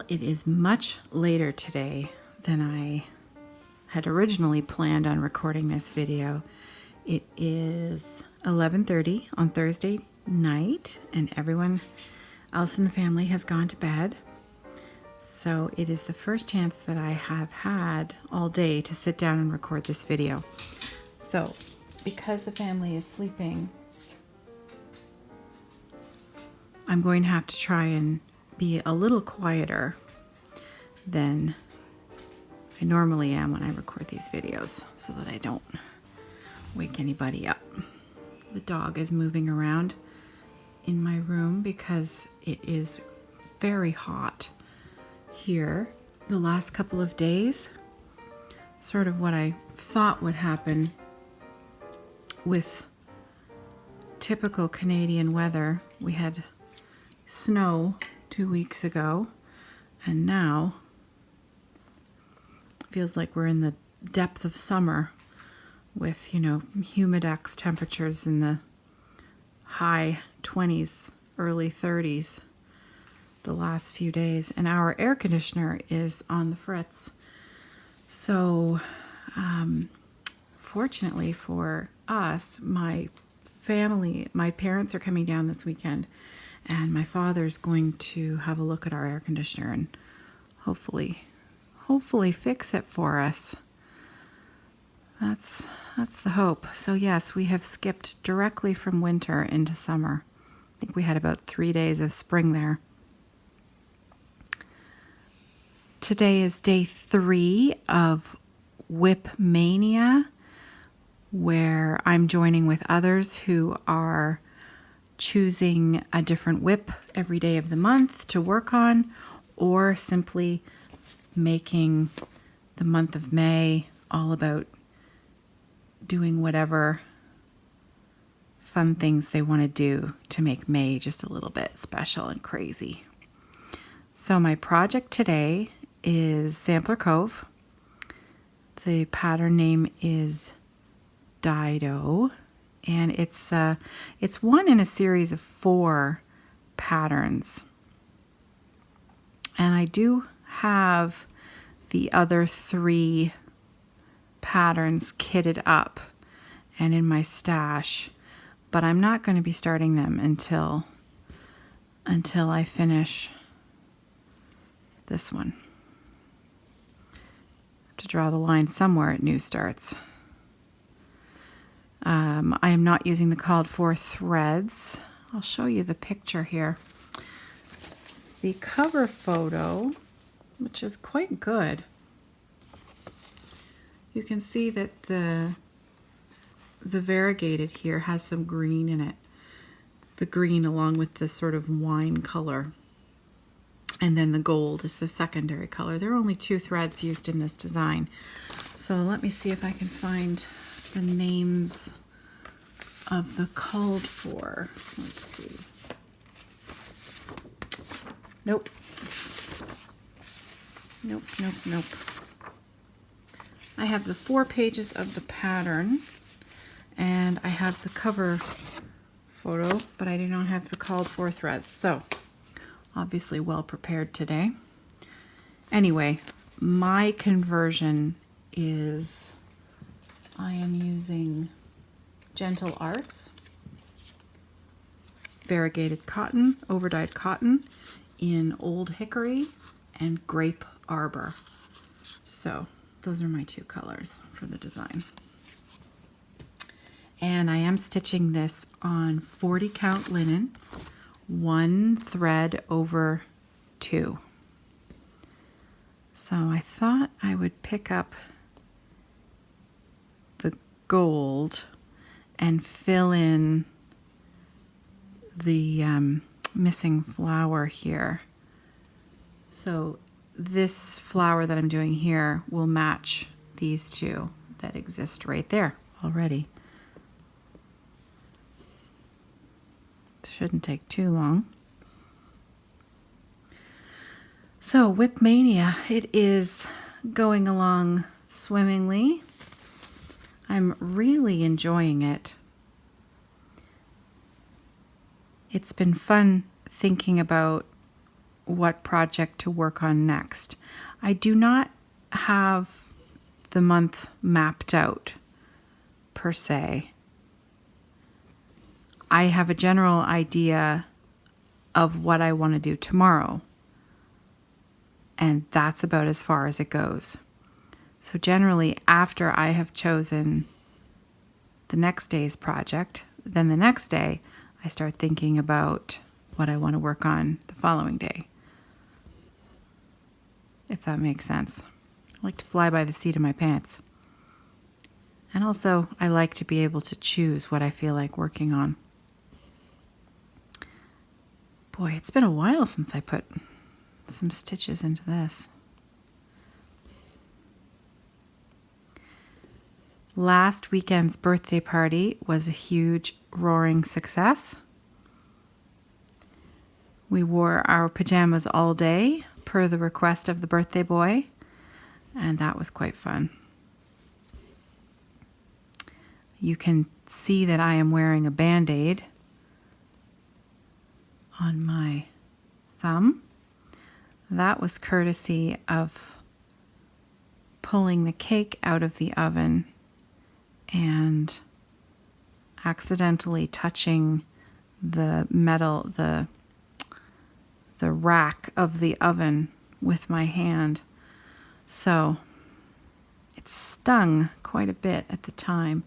it is much later today than I had originally planned on recording this video. It is 11:30 on Thursday night, and everyone else in the family has gone to bed. So it is the first chance that I have had all day to sit down and record this video. So because the family is sleeping, I'm going to have to try and be a little quieter than I normally am when I record these videos so that I don't wake anybody up. The dog is moving around in my room because it is very hot here the last couple of days. Sort of what I thought would happen with typical Canadian weather. We had snow 2 weeks ago, and now it feels like we're in the depth of summer with, humidex temperatures in the high 20s, early 30s the last few days, and our air conditioner is on the fritz. So fortunately for us, my parents are coming down this weekend, and my father's going to have a look at our air conditioner and hopefully fix it for us. That's the hope. So yes, we have skipped directly from winter into summer. I think we had about 3 days of spring there. Today is day 3 of Whip Mania, where I'm joining with others who are choosing a different whip every day of the month to work on, or simply making the month of May all about doing whatever fun things they want to do to make May just a little bit special and crazy. So my project today is Sampler Cove. The pattern name is Dido, and it's one in a series of 4 patterns. And I do have the other 3 patterns kitted up and in my stash, but I'm not going to be starting them until I finish this one. I have to draw the line somewhere at new starts. I am not using the called for threads. I'll show you the picture here. The cover photo, which is quite good. You can see that the variegated here has some green in it. The green along with the sort of wine color. And then the gold is the secondary color. There are only 2 threads used in this design. So let me see if I can find the names of the called for. Let's see. Nope. I have the 4 pages of the pattern, and I have the cover photo, but I do not have the called for threads. So obviously well prepared today. Anyway, my conversion is I am using Gentle Arts variegated cotton, overdyed cotton in Old Hickory and Grape Arbor. So those are my 2 colors for the design. And I am stitching this on 40 count linen, 1 thread over 2. So I thought I would pick up the gold and fill in the missing flower here. So this flower that I'm doing here will match these 2 that exist right there already. It shouldn't take too long. So Whip Mania, it is going along swimmingly. I'm really enjoying it. It's been fun thinking about what project to work on next. I do not have the month mapped out per se. I have a general idea of what I want to do tomorrow, and that's about as far as it goes. So generally, after I have chosen the next day's project, then the next day I start thinking about what I want to work on the following day, if that makes sense. I like to fly by the seat of my pants. And also, I like to be able to choose what I feel like working on. Boy, it's been a while since I put some stitches into this. Last weekend's birthday party was a huge, roaring success. We wore our pajamas all day, per the request of the birthday boy, and that was quite fun. You can see that I am wearing a Band-Aid on my thumb. That was courtesy of pulling the cake out of the oven and accidentally touching the metal, the rack of the oven with my hand. So it stung quite a bit at the time,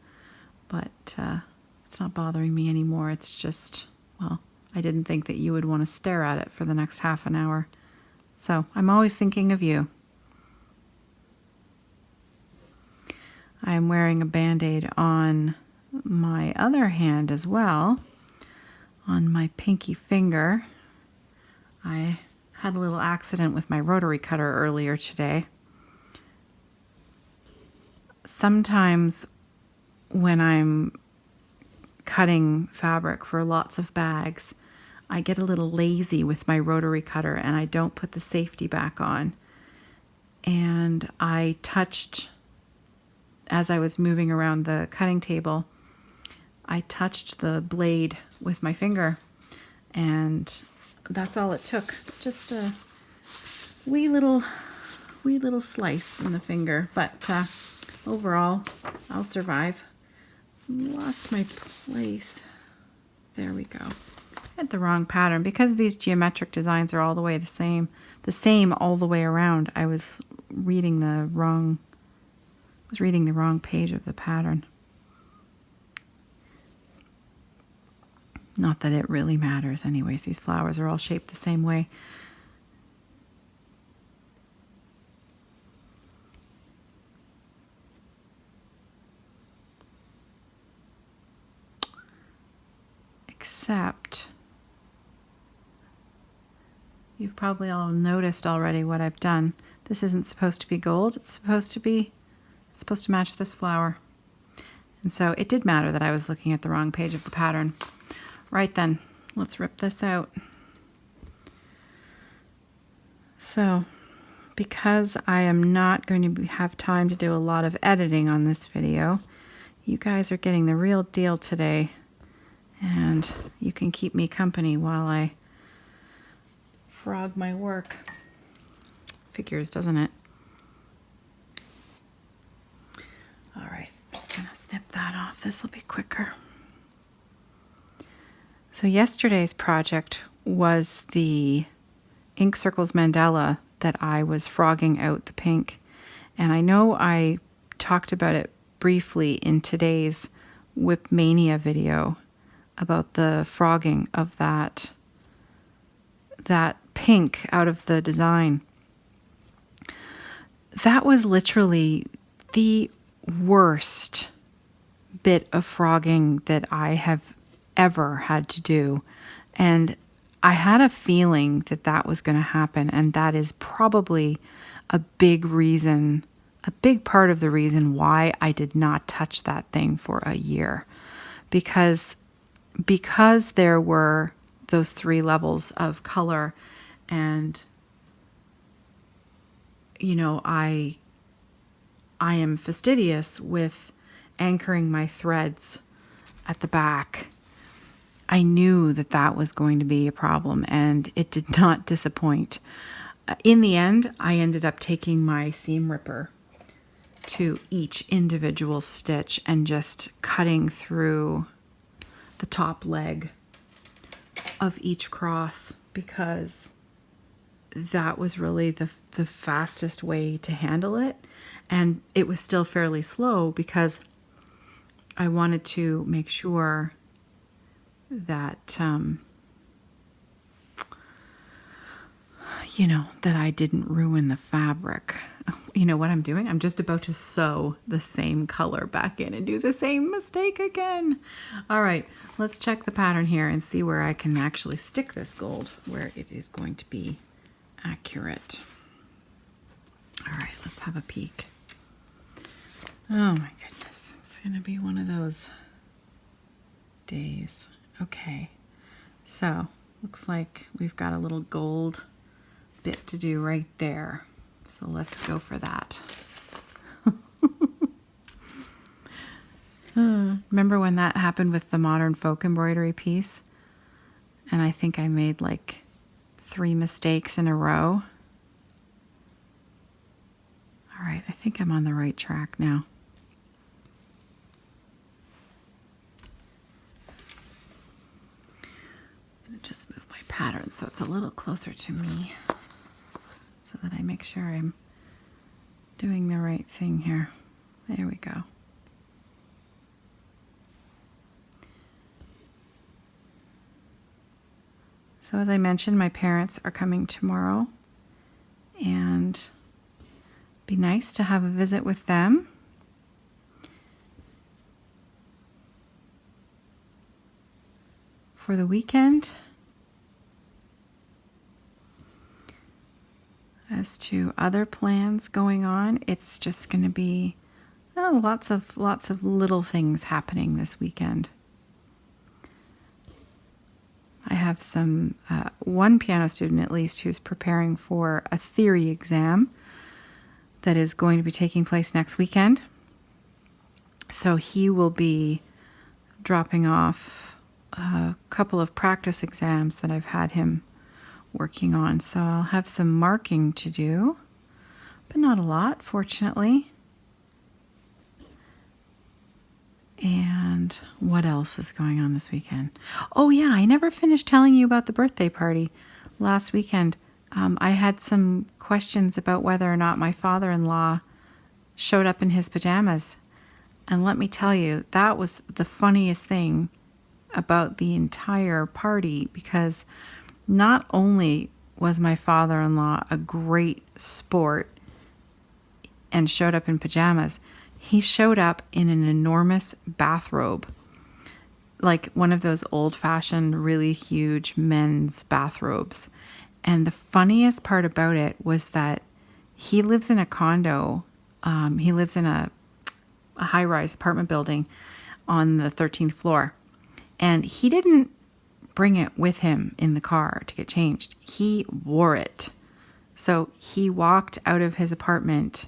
but it's not bothering me anymore. It's just, well, I didn't think that you would want to stare at it for the next half an hour. So I'm always thinking of you. I am wearing a Band-Aid on my other hand as well, on my pinky finger. I had a little accident with my rotary cutter earlier today. Sometimes when I'm cutting fabric for lots of bags, I get a little lazy with my rotary cutter and I don't put the safety back on. And I touched, as I was moving around the cutting table, I touched the blade with my finger, and that's all it took. Just a wee little slice in the finger, but overall, I'll survive. Lost my place. There we go. I had the wrong pattern because these geometric designs are all the way the same all the way around. I was reading the wrong page of the pattern. Not that it really matters anyways. These flowers are all shaped the same way. Except you've probably all noticed already what I've done. This isn't supposed to be gold. It's supposed to match this flower. And so it did matter that I was looking at the wrong page of the pattern. Right then, let's rip this out. So, because I am not going to have time to do a lot of editing on this video, you guys are getting the real deal today, and you can keep me company while I frog my work. Figures, doesn't it? All right, I'm just gonna snip that off. This will be quicker. So yesterday's project was the Ink Circles mandala that I was frogging out the pink. And I know I talked about it briefly in today's Whip Mania video about the frogging of that pink out of the design. That was literally the worst bit of frogging that I have ever had to do, and I had a feeling that that was going to happen, and that is probably a big part of the reason why I did not touch that thing for a year, because there were those 3 levels of color, and you know, I am fastidious with anchoring my threads at the back. I knew that that was going to be a problem, and it did not disappoint. In the end, I ended up taking my seam ripper to each individual stitch and just cutting through the top leg of each cross, because that was really the fastest way to handle it. And it was still fairly slow because I wanted to make sure that, that I didn't ruin the fabric. You know what I'm doing? I'm just about to sew the same color back in and do the same mistake again. All right, let's check the pattern here and see where I can actually stick this gold, where it is going to be accurate. All right, let's have a peek. Oh my goodness, it's gonna be one of those days. Okay, so looks like we've got a little gold bit to do right there. So let's go for that. Remember when that happened with the modern folk embroidery piece? And I think I made like 3 mistakes in a row. All right, I think I'm on the right track now. I'm gonna just move my pattern so it's a little closer to me, so that I make sure I'm doing the right thing here. There we go. So as I mentioned, my parents are coming tomorrow, and it'd be nice to have a visit with them. For the weekend. As to other plans going on, it's just going to be lots of little things happening this weekend. I have some one piano student at least who's preparing for a theory exam that is going to be taking place next weekend. So he will be dropping off a couple of practice exams that I've had him working on. So I'll have some marking to do, but not a lot, fortunately. And what else is going on this weekend? Oh yeah, I never finished telling you about the birthday party last weekend. I had some questions about whether or not my father-in-law showed up in his pajamas. And let me tell you, that was the funniest thing about the entire party, because not only was my father-in-law a great sport and showed up in pajamas, he showed up in an enormous bathrobe, like one of those old-fashioned, really huge men's bathrobes. And the funniest part about it was that he lives in a condo. He lives in a high-rise apartment building on the 13th floor. And he didn't bring it with him in the car to get changed. He wore it. So he walked out of his apartment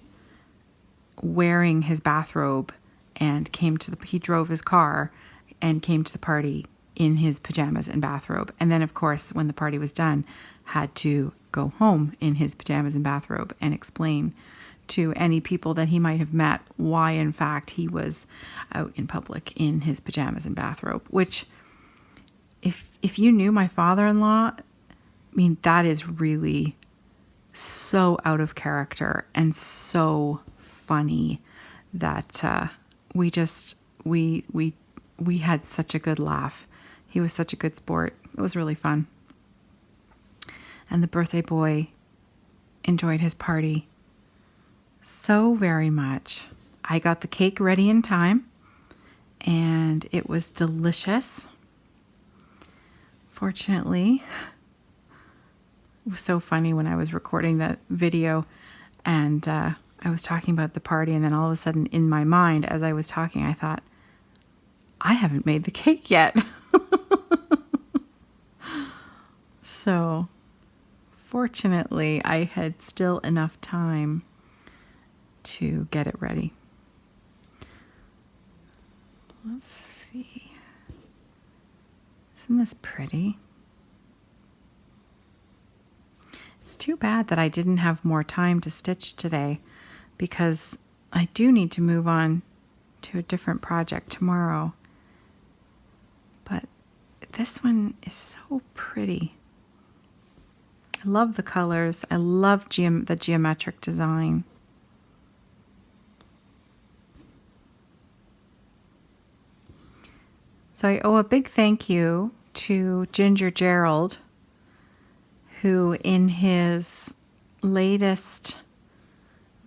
wearing his bathrobe and he drove his car and came to the party in his pajamas and bathrobe. And then, of course, when the party was done, had to go home in his pajamas and bathrobe and explain to any people that he might have met why, in fact, he was out in public in his pajamas and bathrobe, which, if you knew my father-in-law, I mean, that is really so out of character and so funny that we had such a good laugh. He was such a good sport. It was really fun. And the birthday boy enjoyed his party so very much. I got the cake ready in time, and it was delicious. Fortunately, it was so funny when I was recording that video, and I was talking about the party, and then all of a sudden in my mind, as I was talking, I thought, I haven't made the cake yet. So fortunately, I had still enough time to get it ready. Let's see. Isn't this pretty? It's too bad that I didn't have more time to stitch today, because I do need to move on to a different project tomorrow. But this one is so pretty. I love the colors. I love the geometric design. So I owe a big thank you to Ginger Gerald, who in his latest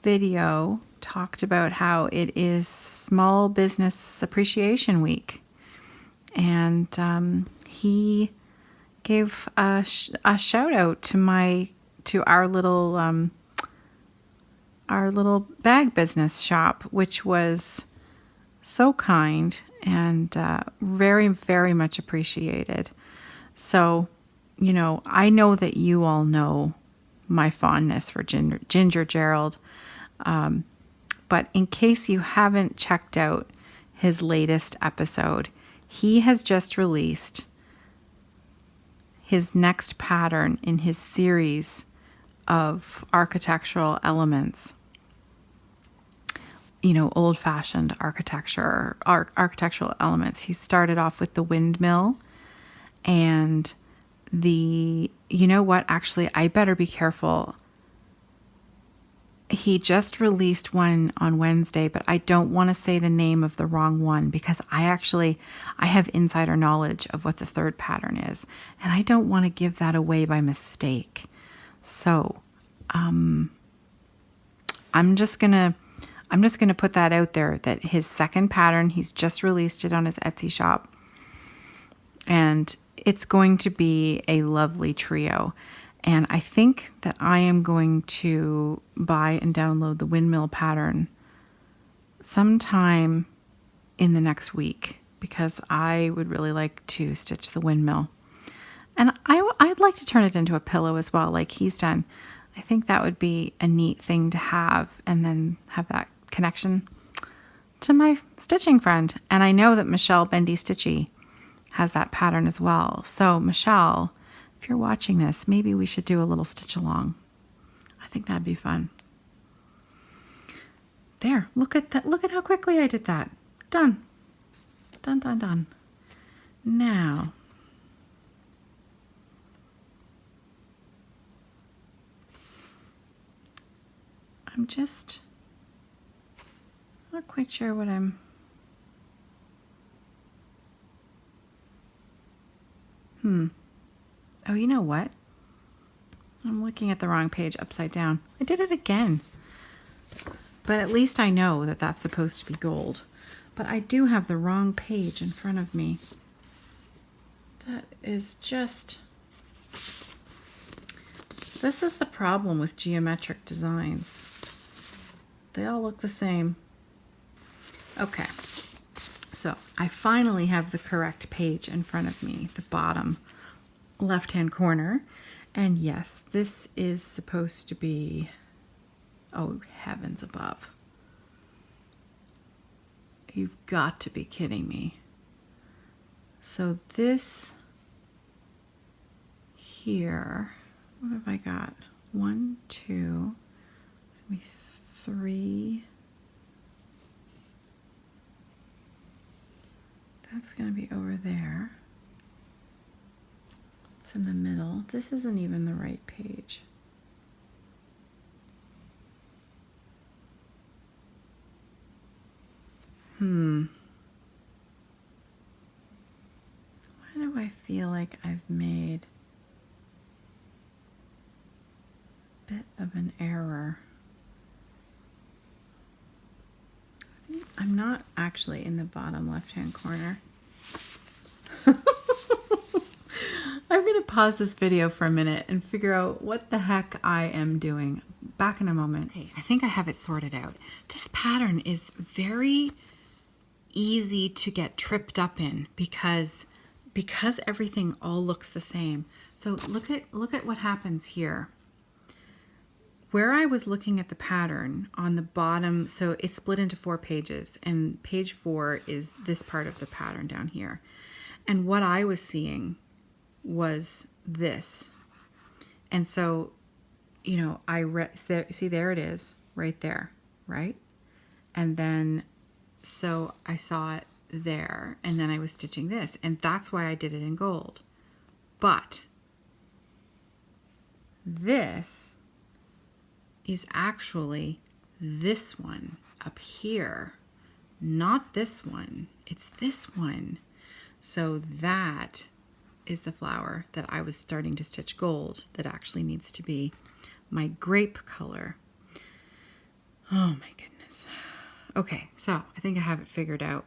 video talked about how it is Small Business Appreciation Week. And he gave a shout out to our little bag business shop, which was so kind and very, very much appreciated. So, you know, I know that you all know my fondness for Ginger Gerald. But in case you haven't checked out his latest episode, he has just released his next pattern in his series of architectural elements. You know, old-fashioned architectural elements. He started off with the windmill and you know what? Actually, I better be careful. He just released one on Wednesday, but I don't want to say the name of the wrong one, because I have insider knowledge of what the third pattern is, and I don't want to give that away by mistake. So, I'm just gonna put that out there, that his second pattern, he's just released it on his Etsy shop, and it's going to be a lovely trio. And I think that I am going to buy and download the windmill pattern sometime in the next week, because I would really like to stitch the windmill. And I'd like to turn it into a pillow as well, like he's done. I think that would be a neat thing to have, and then have that connection to my stitching friend. And I know that Michelle Bendy Stitchy has that pattern as well. So Michelle, if you're watching this, maybe we should do a little stitch along. I think that'd be fun. There, look at that. Look at how quickly I did that. Done. Done, done, done. Now, I'm just not quite sure what I'm... Oh, you know what? I'm looking at the wrong page upside down. I did it again. But at least I know that that's supposed to be gold. But I do have the wrong page in front of me. That is just... This is the problem with geometric designs. They all look the same. Okay. So I finally have the correct page in front of me, the bottom left-hand corner. And yes, this is supposed to be, oh, heavens above. You've got to be kidding me. So this here, what have I got? 1, 2, 3. That's going to be over there. It's in the middle. This isn't even the right page. Why do I feel like I've made a bit of an error? I'm not actually in the bottom left-hand corner. I'm going to pause this video for a minute and figure out what the heck I am doing. Back in a moment. Okay, I think I have it sorted out. This pattern is very easy to get tripped up in because everything all looks the same. So look at what happens here. Where I was looking at the pattern on the bottom, so it's split into 4 pages, and page 4 is this part of the pattern down here. And what I was seeing was this. And so, see, there it is right there, right? And then, so I saw it there, and then I was stitching this, and that's why I did it in gold. But this is actually this one up here, not this one. It's this one. So that is the flower that I was starting to stitch gold that actually needs to be my grape color. Oh my goodness. Okay, so I think I have it figured out,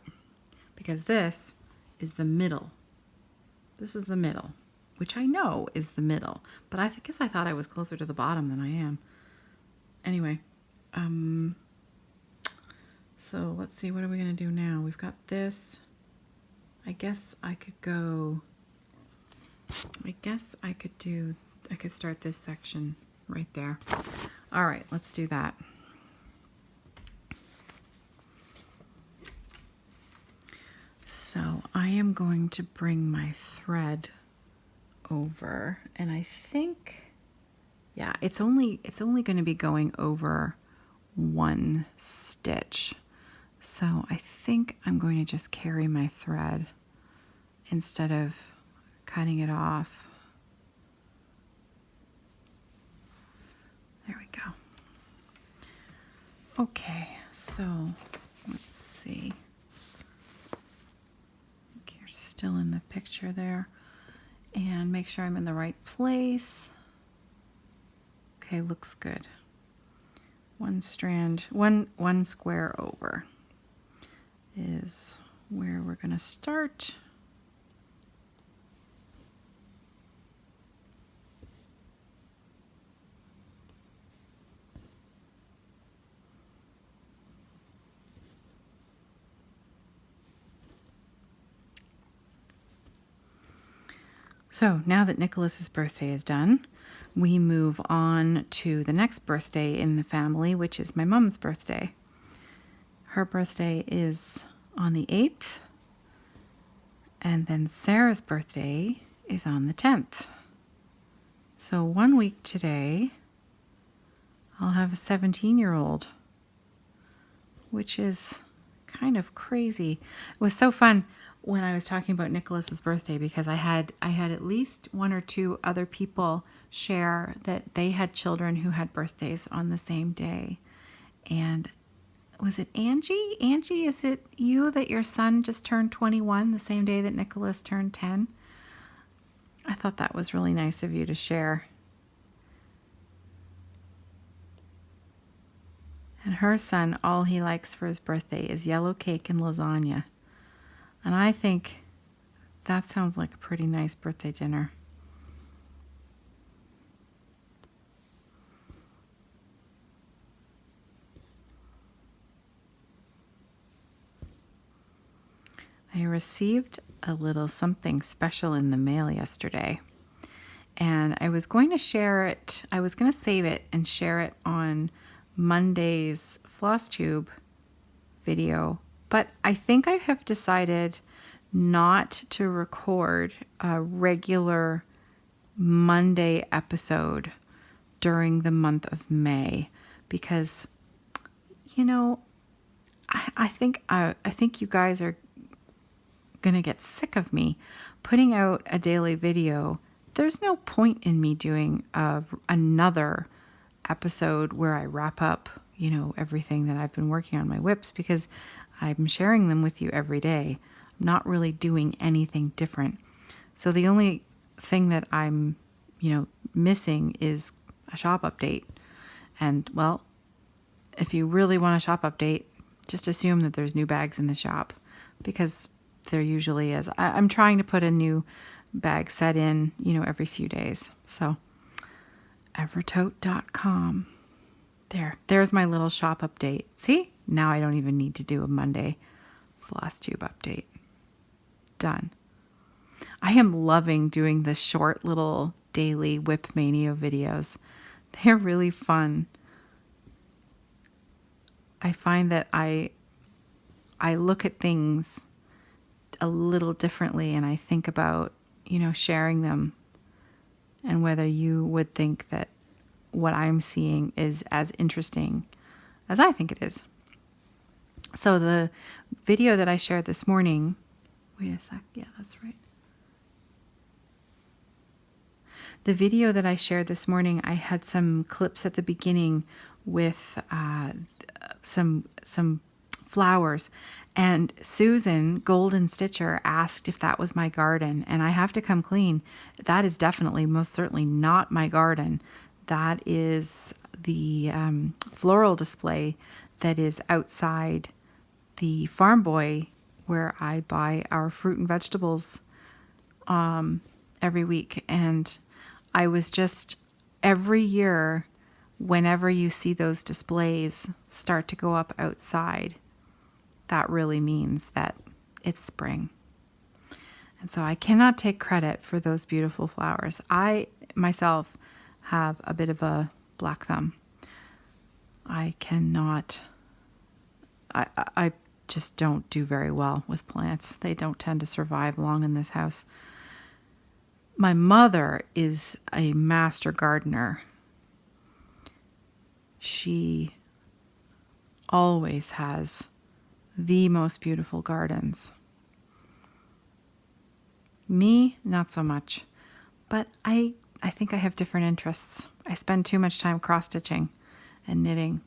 because this is the middle. This is the middle, which I know is the middle, but I guess I thought I was closer to the bottom than I am. Anyway, so let's see, what are we going to do now? We've got this. I guess I could start this section right there. All right, let's do that. So I am going to bring my thread over, and I think, yeah, it's only going to be going over one stitch. So I think I'm going to just carry my thread instead of cutting it off. There we go. Okay, so let's see. You're still in the picture there. And make sure I'm in the right place. Okay, looks good. One strand, one square over is where we're going to start. So now that Nicholas's birthday is done, we move on to the next birthday in the family, which is my mom's birthday. Her birthday is on the 8th, and then Sarah's birthday is on the 10th. So 1 week today, I'll have a 17-year-old, which is kind of crazy. It was so fun when I was talking about Nicholas's birthday, because I had at least one or two other people share that they had children who had birthdays on the same day. And was it Angie? Angie, is it you that your son just turned 21 the same day that Nicholas turned 10? I thought that was really nice of you to share. And her son, all he likes for his birthday is yellow cake and lasagna. And I think that sounds like a pretty nice birthday dinner. I received a little something special in the mail yesterday, and I was going to share it. I was going to save it and share it on Monday's FlossTube video, but I think I have decided not to record a regular Monday episode during the month of May, because, I think you guys are going to get sick of me putting out a daily video. There's no point in me doing another episode where I wrap up, everything that I've been working on my whips, because I'm sharing them with you every day. I'm not really doing anything different. So the only thing that I'm, missing is a shop update. And, well, if you really want a shop update, just assume that there's new bags in the shop, because there usually is. I'm trying to put a new bag set in, every few days. So evertote.com. There's my little shop update. See? Now I don't even need to do a Monday FlossTube update. Done. I am loving doing the short little daily Whip Mania videos. They're really fun. I find that I look at things a little differently, and I think about, sharing them, and whether you would think that what I'm seeing is as interesting as I think it is. So the video that I shared this morning, wait a sec, yeah, that's right. The video that I shared this morning, I had some clips at the beginning with some flowers, and Susan Golden Stitcher asked if that was my garden, and I have to come clean. That is definitely, most certainly not my garden. That is the floral display that is outside the Farm Boy, where I buy our fruit and vegetables every week. And I was just, every year, whenever you see those displays start to go up outside, that really means that it's spring. And so I cannot take credit for those beautiful flowers. I myself have a bit of a black thumb. I just don't do very well with plants. They don't tend to survive long in this house. My mother is a master gardener. She always has the most beautiful gardens. Me, not so much. But I think I have different interests. I spend too much time cross-stitching and knitting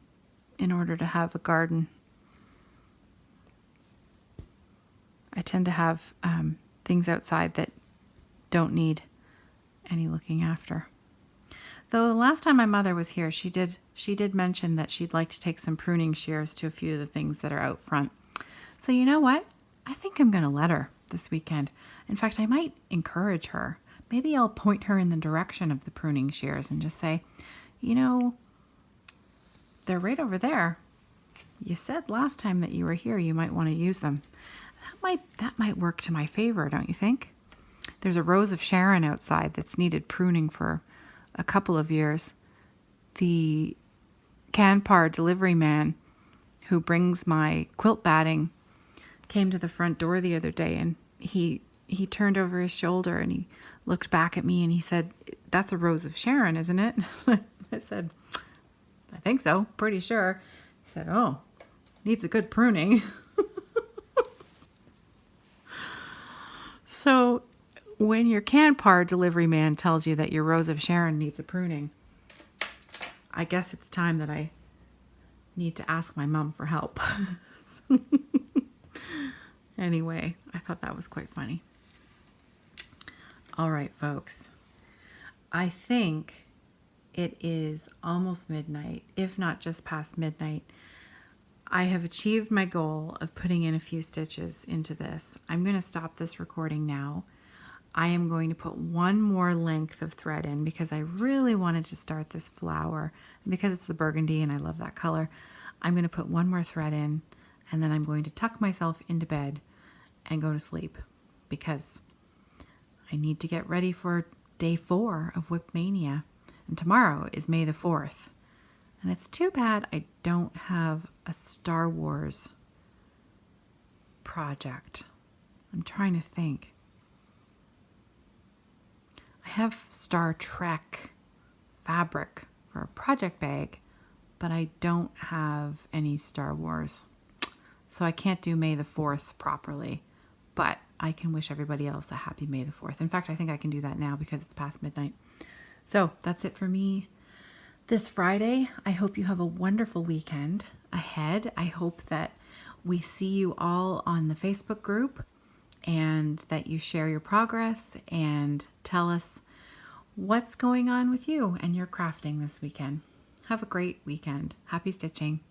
in order to have a garden. I tend to have things outside that don't need any looking after. Though the last time my mother was here, she did mention that she'd like to take some pruning shears to a few of the things that are out front. So you know what? I think I'm going to let her this weekend. In fact, I might encourage her. Maybe I'll point her in the direction of the pruning shears and just say, they're right over there. You said last time that you were here you might want to use them. That might work to my favor, don't you think? There's a rose of Sharon outside that's needed pruning for a couple of years. The Canpar delivery man who brings my quilt batting came to the front door the other day, and he turned over his shoulder and he looked back at me and he said, "That's a rose of Sharon, isn't it?" I said, "I think so, pretty sure." He said, "Oh, needs a good pruning." So when your Canpar delivery man tells you that your rose of Sharon needs a pruning, I guess it's time that I need to ask my mom for help. Anyway, I thought that was quite funny. All right, folks. I think it is almost midnight, if not just past midnight. I have achieved my goal of putting in a few stitches into this. I'm going to stop this recording now. I am going to put one more length of thread in because I really wanted to start this flower. And because it's the burgundy and I love that color, I'm going to put one more thread in, and then I'm going to tuck myself into bed and go to sleep because I need to get ready for day 4 of Whip Mania. And tomorrow is May the 4th. And it's too bad I don't have a Star Wars project. I'm trying to think. I have Star Trek fabric for a project bag, but I don't have any Star Wars. So I can't do May the 4th properly, but I can wish everybody else a happy May the 4th. In fact, I think I can do that now because it's past midnight. So that's it for me this Friday. I hope you have a wonderful weekend ahead. I hope that we see you all on the Facebook group and that you share your progress and tell us what's going on with you and your crafting this weekend. Have a great weekend. Happy stitching,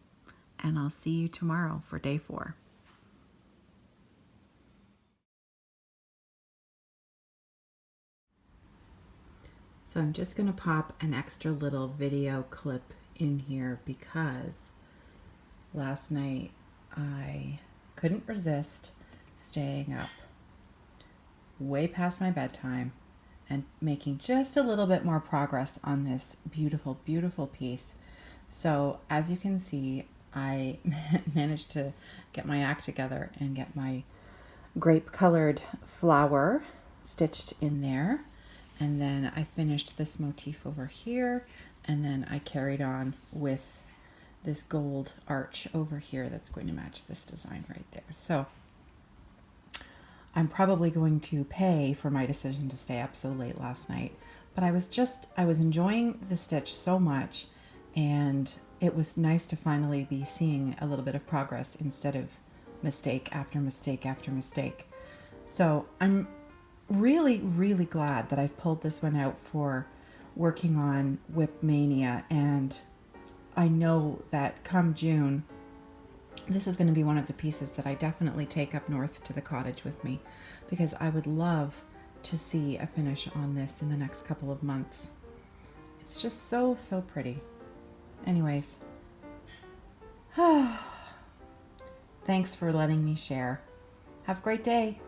and I'll see you tomorrow for day 4. So I'm just going to pop an extra little video clip in here because last night I couldn't resist staying up way past my bedtime and making just a little bit more progress on this beautiful, beautiful piece. So as you can see, I managed to get my act together and get my grape colored flower stitched in there. And then I finished this motif over here, and then I carried on with this gold arch over here that's going to match this design right there. So I'm probably going to pay for my decision to stay up so late last night, but I was enjoying the stitch so much, and it was nice to finally be seeing a little bit of progress instead of mistake after mistake after mistake. So I'm really, really glad that I've pulled this one out for working on Whip Mania, and I know that come June, this is going to be one of the pieces that I definitely take up north to the cottage with me, because I would love to see a finish on this in the next couple of months. It's just so, so pretty. Anyways, thanks for letting me share. Have a great day.